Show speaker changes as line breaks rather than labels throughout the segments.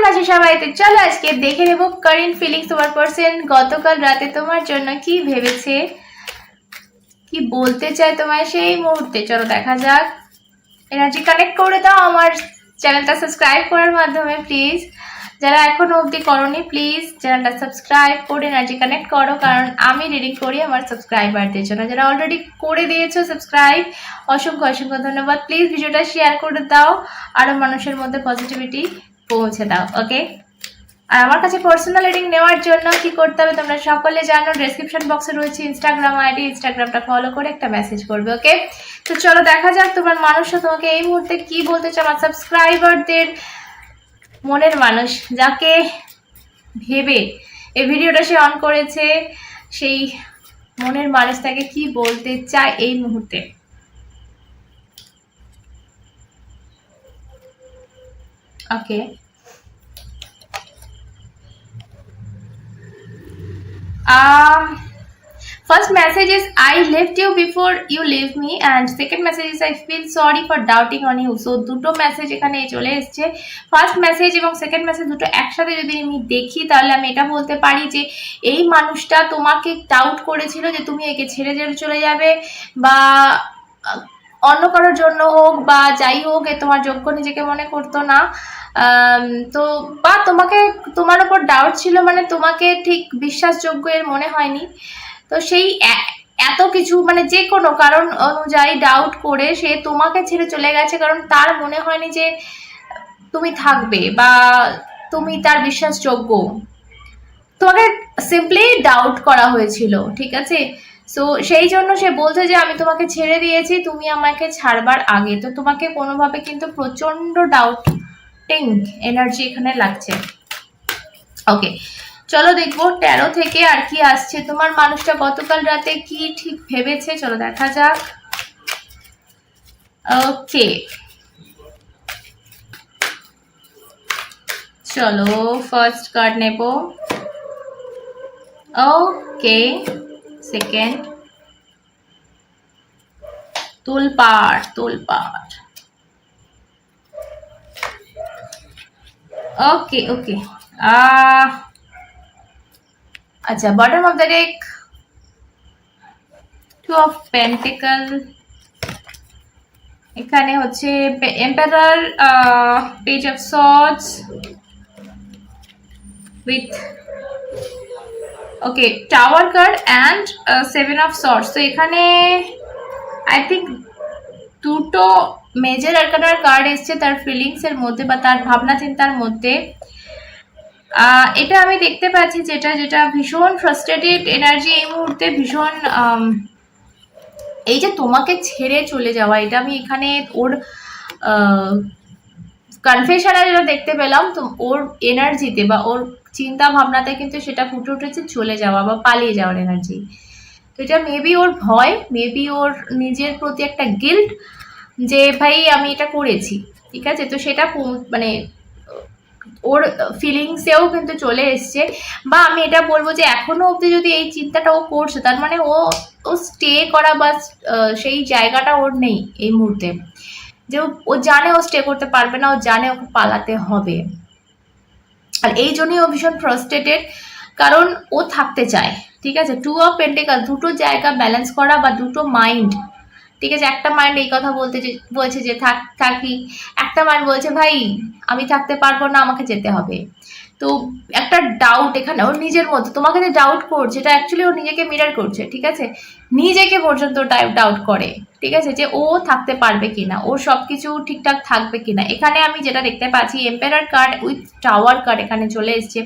আছো সবাই? তো চলো আজকে দেখে নেব কারেন্ট ফিলিংস তোমার পার্সন গতকাল রাতে তোমার জন্য কি ভেবেছে, কি বলতে চায় তোমায় সেই মুহূর্তে। চলো দেখা যাক। এনার্জি কানেক্ট করে দাও আমার চ্যানেলটা সাবস্ক্রাইব করার মাধ্যমে প্লিজ। যারা এখনো অবধি করোনি প্লিজ চ্যানেলটা সাবস্ক্রাইব করে এনার্জি কানেক্ট করো, কারণ আমি রিডিং করি আমার সাবস্ক্রাইবারদের জন্য। যারা অলরেডি করে দিয়েছো সাবস্ক্রাইব, অসংখ্য অসংখ্য ধন্যবাদ। প্লিজ ভিডিওটা শেয়ার করে দাও, আরো মানুষের মধ্যে পজিটিভিটি পৌঁছে দাও। ওকে, আর আমার কাছে পার্সোনাল রিডিং নেওয়ার জন্য কি করতে হবে তোমরা সকলে জানো। ডেসক্রিপশন বক্সে রয়েছে ইনস্টাগ্রাম আইডি, ইনস্টাগ্রামটা ফলো করে একটা মেসেজ করবে। ওকে, তো চলো দেখা যাক তোমার মানুষটা তোমাকে এই মুহূর্তে কি বলতে চায়। আমার সাবস্ক্রাইবারদের মনের মানুষ, যাকে ভেবে এই ভিডিওটা সে অন করেছে, সেই মনের মানুষটাকে কি বলতে চায় এই মুহূর্তে। ওকে, first message is I left you before you leave me, and second message is I feel sorry for doubting on you. So দুটো মেসেজ এখানে চলে এসেছে। ফার্স্ট মেসেজ এবং সেকেন্ড মেসেজ দুটো একসাথে যদি আমি দেখি তাহলে আমি এটা বলতে পারি যে এই মানুষটা তোমাকে ডাউট করেছিল যে তুমি একে ছেড়ে চলে যাবে, বা অন্য কারোর জন্য হোক বা যাই হোক, এ তোমার যোগ্য নিজেকে মনে করতো না। তো বা তোমাকে তোমার উপর ডাউট ছিল, মানে তোমাকে ঠিক বিশ্বাসযোগ্য এর মনে হয়নি। তো সেই এত কিছু মানে যে কোনো কারণ অনুযায়ী ডাউট করে সে তোমাকে ছেড়ে চলে গেছে, কারণ তার মনে হয়নি যে তুমি থাকবে বা তুমি তার বিশ্বাসযোগ্য। তোমাকে সিম্পলি ডাউট করা হয়েছিল, ঠিক আছে। সো সেই জন্য সে বলছে যে আমি তোমাকে ছেড়ে দিয়েছি, তুমি আমাকে ছাড়বার আগে। তো তোমাকে কোনোভাবে কিন্তু প্রচন্ড ডাউটিং এনার্জি এখানে লাগছে। ওকে, চলো দেখবো 13 থেকে আর কি আসছে। তোমার মানুষটা গতকাল রাতে কি ঠিক ভেবেছে, চলো দেখা যাক। ওকে, চলো ফার্স্ট কার্ড নেব। ওকে, সেকেন্ড, তোলপাড় তোলপাড়। ওকে ওকে, আচ্ছা, bottom of the deck, two of pentacles, এখানে হচ্ছে emperor, page of swords with okay tower card and 7 of swords. তো এখানে আই থিঙ্ক দুটো মেজর আর্কানার কার্ড এসছে তার ফিলিংস এর মধ্যে বা তার ভাবনা চিন্তার মধ্যে। এটা আমি দেখতে পাচ্ছি যেটা যেটা ভীষণ ফ্রাস্ট্রেটেড এনার্জি এই মুহূর্তে, ভীষণ এই যে তোমাকে ছেড়ে চলে যাওয়া, এটা আমি এখানে ওর কনফেশনে যেটা দেখতে পেলাম, তো ওর এনার্জিতে বা ওর চিন্তা ভাবনাতে কিন্তু সেটা ফুটে উঠেছে চলে যাওয়া বা পালিয়ে যাওয়ার এনার্জি। তো এটা মেবি ওর ভয়, মেবি ওর নিজের প্রতি একটা গিল্ট যে ভাই আমি এটা করেছি, ঠিক আছে। তো সেটা মানে ওর ফিলিংসেও কিন্তু চলে এসছে, বা আমি এটা বলবো যে এখনো অবধি যদি এই চিন্তাটা ও করছে, তার মানে ও স্টে করা বা সেই জায়গাটা ওর নেই এই মুহূর্তে। যে ও জানে ও স্টে করতে পারবে না, ও জানে ওকে পালাতে হবে। আর এই জন্যই ও ভীষণ ফ্রাস্ট্রেটেড, কারণ ও থাকতে চায়, ঠিক আছে। টু অফ পেন্টিকল, দুটো জায়গা ব্যালেন্স করা বা দুটো মাইন্ড, ঠিক আছে। একটা মাইন্ড এই কথা বলছে যে থাকি, একটা মাইন্ড বলছে ভাই আমি থাকতে পারবো না, আমাকে যেতে হবে। তো একটা ডাউট এখানে ওর নিজের মধ্যে, তোমাকে যে ডাউট করছে এটা অ্যাকচুয়ালি ও নিজেকে মিরার করছে, ঠিক আছে। নিজেকে পর্যন্ত ডাউট করে, ঠিক আছে, যে ও থাকতে পারবে কিনা, ওর সবকিছু ঠিকঠাক থাকবে কিনা। এখানে আমি যেটা দেখতে পাচ্ছি empire card with tower card এখানে চলে এসছে।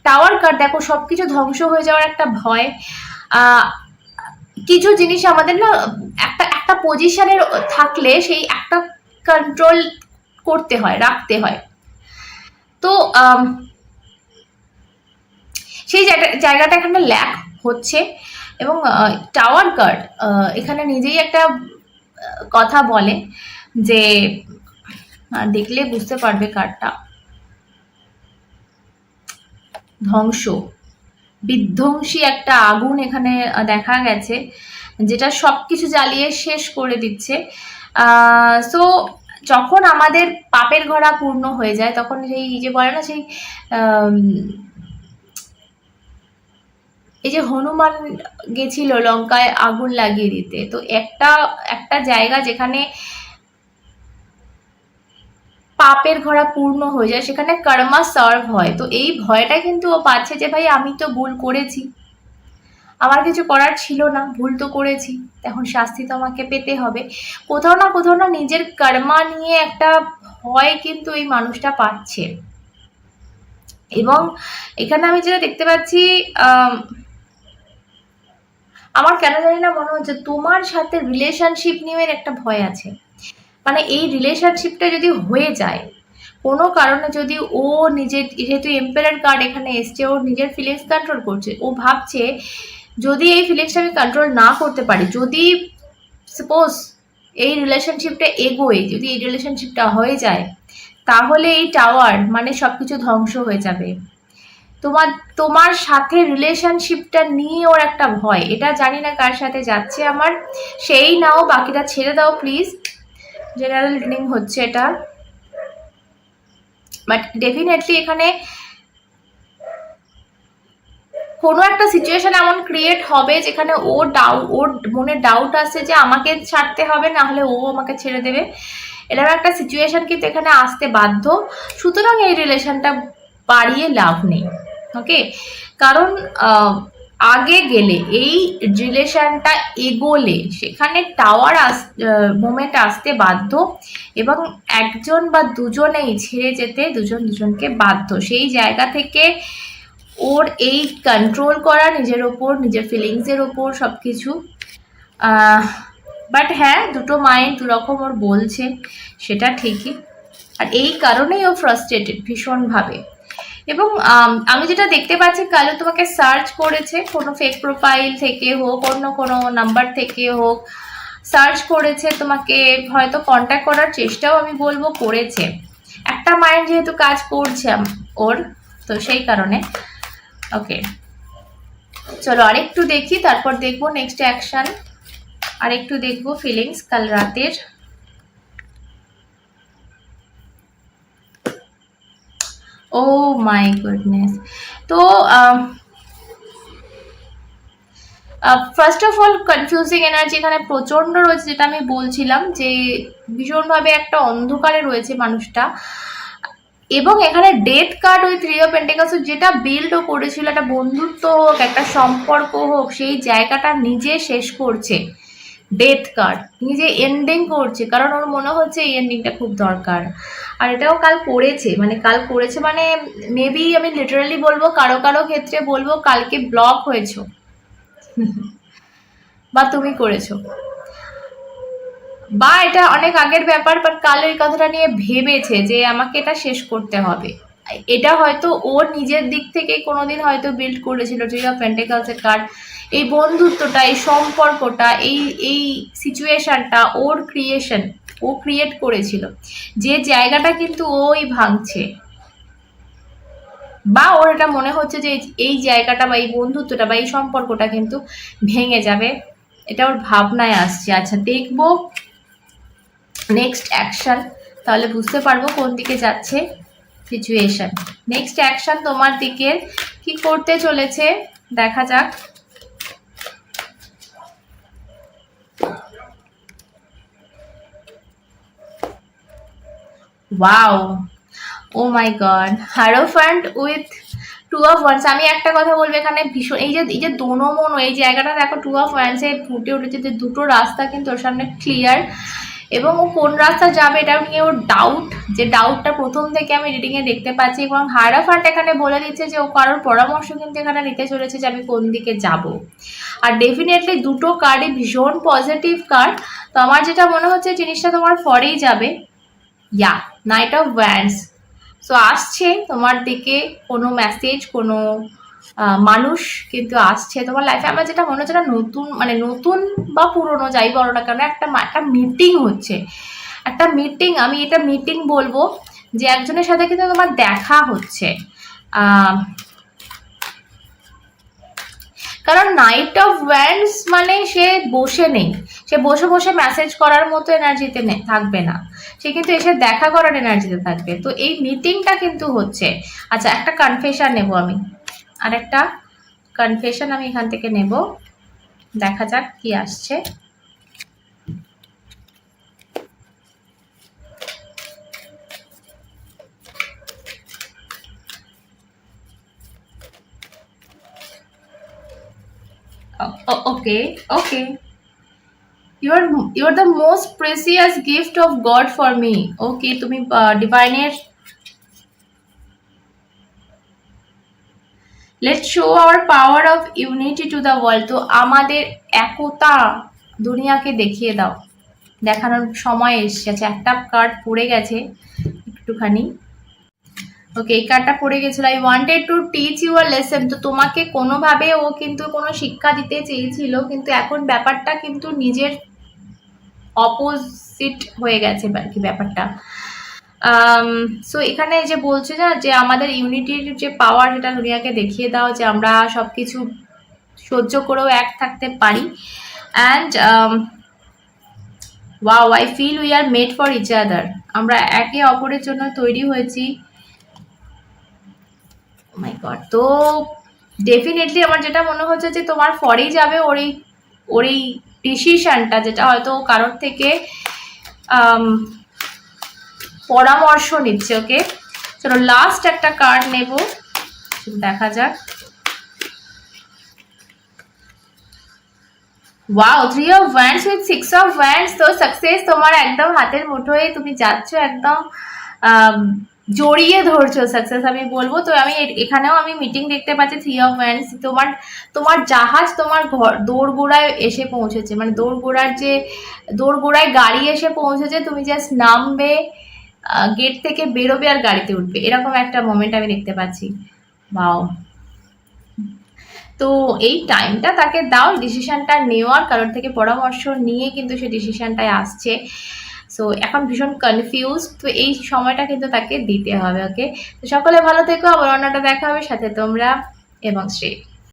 টাওয়ার কার্ড দেখো, সবকিছু ধ্বংস হয়ে যাওয়ার একটা ভয়। কিছু জিনিস আমাদের না একটা একটা পজিশনে থাকলে সেই একটা কন্ট্রোল করতে হয়, রাখতে হয়। তো সেই জায়গাটা এখানে ল্যাক হচ্ছে। এবং টাওয়ার কার্ড এখানে নিজেই একটা কথা বলে যে, দেখলে বুঝতে পারবে কার্ডটা, ধ্বংস, বিধ্বংসী একটা আগুন এখানে দেখা গেছে, যেটা সবকিছু জ্বালিয়ে শেষ করে দিচ্ছে। সো যখন আমাদের পাপের ঘোড়া পূর্ণ হয়ে যায় তখন সেই যে বলে না সেই এই যে হনুমান গেছিল লঙ্কায় আগুন লাগিয়ে দিতে, তো একটা একটা জায়গা যেখানে পাপের ঘোড়া পূর্ণ হয়ে যায় সেখানে কর্মা সার্ভ হয়। তো এই ভয়টা কিন্তু ও পাচ্ছে যে ভাই আমি তো ভুল করেছি, আমার কিছু করার ছিল না, ভুল তো করেছি, এখন শাস্তি তো আমাকে পেতে হবে। কোথাও না নিজের কর্মা নিয়ে একটা ভয় কিন্তু এই মানুষটা পাচ্ছে। এবং এখানে আমি যেটা দেখতে পাচ্ছি, আমার কেন জানি না মনে হচ্ছে তোমার সাথে রিলেশনশিপ নিয়ে একটা ভয় আছে। মানে এই রিলেশনশিপটা যদি হয়ে যায় কোনো কারণে, যদি ও নিজের, যেহেতু এম্পায়ার কার্ড এখানে এসছে, ও নিজের ফিলিংস কন্ট্রোল করছে, ও ভাবছে যদি এই ফিলিংসটা আমি কন্ট্রোল না করতে পারি, যদি সাপোজ এই রিলেশনশিপটা এগোয়, যদি এই রিলেশনশিপটা হয়ে যায়, তাহলে এই টাওয়ার মানে সবকিছু ধ্বংস হয়ে যাবে। তোমার তোমার সাথে রিলেশনশিপটা নিয়ে ওর একটা ভয়, এটা জানি না কার সাথে যাচ্ছে আমার, সেই নাও, বাকিটা ছেড়ে দাও প্লিজ, জেনারেল রিডিং হচ্ছে এটা। বাট ডেফিনেটলি এখানে কোনো একটা সিচুয়েশন এমন ক্রিয়েট হবে যেখানে ওর মনে ডাউট আসছে যে আমাকে ছাড়তে হবে, না হলে ও আমাকে ছেড়ে দেবে, এরকম একটা সিচুয়েশন কিন্তু এখানে আসতে বাধ্য। সুতরাং এই রিলেশনটা বাড়িয়ে লাভ নেই, ওকে? কারণ আগে গেলে, এই রিলেশনটা এগোলে সেখানে টাওয়ার মোমেন্ট আসতে বাধ্য, এবং একজন বা দুজনেই ছেড়ে যেতে দুজন দুজনকে বাধ্য। সেই জায়গা থেকে ওর এই কন্ট্রোল করা নিজের ওপর, নিজের ফিলিংসের ওপর সব কিছু, বাট হ্যাঁ, দুটো মাইন্ড দুরকম ওর বলছে, সেটা ঠিকই। আর এই কারণেই ও ফ্রাস্ট্রেটেড ভীষণভাবে। এবং আমি যেটা দেখতে পাচ্ছি, কালো তোমাকে সার্চ করেছে, কোনো ফেক প্রোফাইল থেকে হোক, অন্য কোনো নাম্বার থেকে হোক, সার্চ করেছে তোমাকে, হয়তো কন্ট্যাক্ট করার চেষ্টাও আমি বলবো করেছে। একটা মাইন্ড যেহেতু কাজ করছে ওর, তো সেই কারণে। ওকে, চলো আরেকটু দেখি, তারপর দেখবো নেক্সট অ্যাকশন, আরেকটু দেখবো ফিলিংস কাল রাতের। ও মাই গুডনেস। তো first of all confusing energy এখানে প্রচন্ড রয়েছে, যেটা আমি বলছিলাম যে ভীষণভাবে একটা অন্ধকারে রয়েছে মানুষটা। এবং এখানে ডেথ কার্ড, ওই 3 অফ পেন্টিকলস, যেটা বিল্ড ও করেছিল, একটা বন্ধুত্ব হোক, একটা সম্পর্ক হোক, সেই জায়গাটা নিজে শেষ করছে। ডেথ কার্ড নিজে এন্ডিং করছে, কারণ ওর মনে হচ্ছে এই এন্ডিংটা খুব দরকার। আর এটাও কাল করেছে, মানে মেবি আমি লিটারালি বলবো, কারো কারো ক্ষেত্রে বলবো কালকে ব্লক হয়েছো বা তুমি করেছো, বা এটা অনেক আগের ব্যাপার, বাট কাল ওই কথাটা নিয়ে ভেবেছে যে আমাকে এটা শেষ করতে হবে। এটা হয়তো ওর নিজের দিক থেকে কোনোদিন হয়তো বিল্ড করেছিল, 3 অফ পেন্টিকলসের কার্ড, এই বন্ধুত্বটা, এই সম্পর্কটা, এই সিচুয়েশনটা ওর ক্রিয়েশন, ও ক্রিয়েট করেছিল, যে জায়গাটা কিন্তু ওই ভাঙছে, বা ওর এটা মনে হচ্ছে যে এই জায়গাটা বা এই বন্ধুত্বটা বা এই সম্পর্কটা কিন্তু ভেঙে যাবে, এটা ওর ভাবনায় আসছে। আচ্ছা, দেখবো নেক্সট অ্যাকশন, তাহলে বুঝতে পারবো কোন দিকে যাচ্ছে সিচুয়েশন। নেক্সট অ্যাকশন তোমার দিকে কি করতে চলেছে দেখা যাক। Wow, oh my god, hierophant with 2 of wands. আমি একটা কথা বলবো এখানে, ভীষণ এই যে দোনো মনো, এই জায়গাটা দেখো 2 অফ ওয়ান্সে ফুটে উঠেছে যে দুটো রাস্তা কিন্তু ওর সামনে ক্লিয়ার, এবং ও কোন রাস্তা যাবে এটাও নিয়ে ওর ডাউট, যে ডাউটটা প্রথম থেকে আমি রিডিংয়ে দেখতে পাচ্ছি। এবং হারাফান্ট এখানে বলে দিচ্ছে যে ও কারোর পরামর্শ কিন্তু এখানে নিতে চলেছে যে আমি কোন দিকে যাব। আর ডেফিনেটলি দুটো কার্ডই ভীষণ পজিটিভ কার্ড, তো আমার যেটা মনে হচ্ছে জিনিসটা তোমার ফরেই যাবে। ইয়া, নাইট অফ ওয়ান্ডস। সো আসছে তোমার দিকে কোনো মেসেজ, কোনো মানুষ কিন্তু আসছে তোমার লাইফে। আমার যেটা মনে হচ্ছে, নতুন, মানে নতুন বা পুরনো যাই বলো না কেন, একটা মিটিং হচ্ছে, একটা মিটিং, আমি এটা মিটিং বলবো, যে একজনের সাথে কিন্তু তোমার দেখা হচ্ছে। কারণ নাইট অফ ওয়ান্ডস মানে সে বসে নেই, সে বসে বসে মেসেজ করার মতো এনার্জিতে থাকবে না, সে কিন্তু এসে দেখা করার এনার্জিতে থাকবে। তো এই মিটিংটা কিন্তু হচ্ছে। আচ্ছা, একটা কনফেশন নেব আমি, আর একটা কনফেশন আমি এখান থেকে নেব, দেখা যাক কি আসছে। Okay, okay. You are the most precious gift of God for me. Okay, তুমি ডিভাইনের let's show our power of unity to the world. তো আমাদের একতা দুনিয়াকে দেখিয়ে দাও, দেখানোর সময় এসেছে। একটা কার্ড পড়ে গেছে একটুখানি, ওকে এই কার্ডটা পড়ে গেছিল। I wanted to teach you a lesson. তো তোমাকে কোনোভাবে ও কিন্তু কোনো শিক্ষা দিতে চেয়েছিল, কিন্তু এখন ব্যাপারটা কিন্তু নিজের অপোজিট হয়ে গেছে আর কি ব্যাপারটা। সো এখানে যে বলছে না যে আমাদের ইউনিটির যে পাওয়ার, সেটা দুনিয়াকে দেখিয়ে দাও যে আমরা সব কিছু সহ্য করেও এক থাকতে পারি। And wow, I feel we are made for each other. আমরা একে অপরের জন্য তৈরি হয়েছি। মাই গড, তো ডেফিনেটলি আমার যেটা মনে হচ্ছে যে তোমার ফরেই যাবে ওর এই ডিসিশনটা, যেটা হয়তো কারোর থেকে পরামর্শ নিচ্ছে। ওকে, চলো লাস্ট একটা কার্ড নেব, দেখা যাক। Wow, 3 of Wands with 6 of Wands। তো সাকসেস তোমার একদম হাতের মুঠোয়, তুমি যাচ্ছ একদম জড়িয়ে ধরছো সাকসেস আমি বলবো। তো আমি এখানেও আমি মিটিং দেখতে পাচ্ছি 3 of Wands। তোমার জাহাজ তোমার ঘর দোরগোড়ায় এসে পৌঁছেছে, মানে দোরগোড়ায় গাড়ি এসে পৌঁছেছে, তুমি জাস্ট নামবে, গেট থেকে বেরোবে আর গাড়িতে উঠবে, এরকম একটা মোমেন্ট আমি দেখতে পাচ্ছি। ওয়াও, তো এই টাইমটা তাকে দাও ডিসিশনটা নেওয়ার, কারোর থেকে পরামর্শ নিয়ে কিন্তু সে ডিসিশনটায় আসছে। সো এখন ভীষণ কনফিউজ, তো এই সময়টা কিন্তু তাকে দিতে হবে। ওকে, তো সকলে ভালো থেকো, আবার অন্যটা দেখা হবে, সাথে তোমরা এবং শ্রী।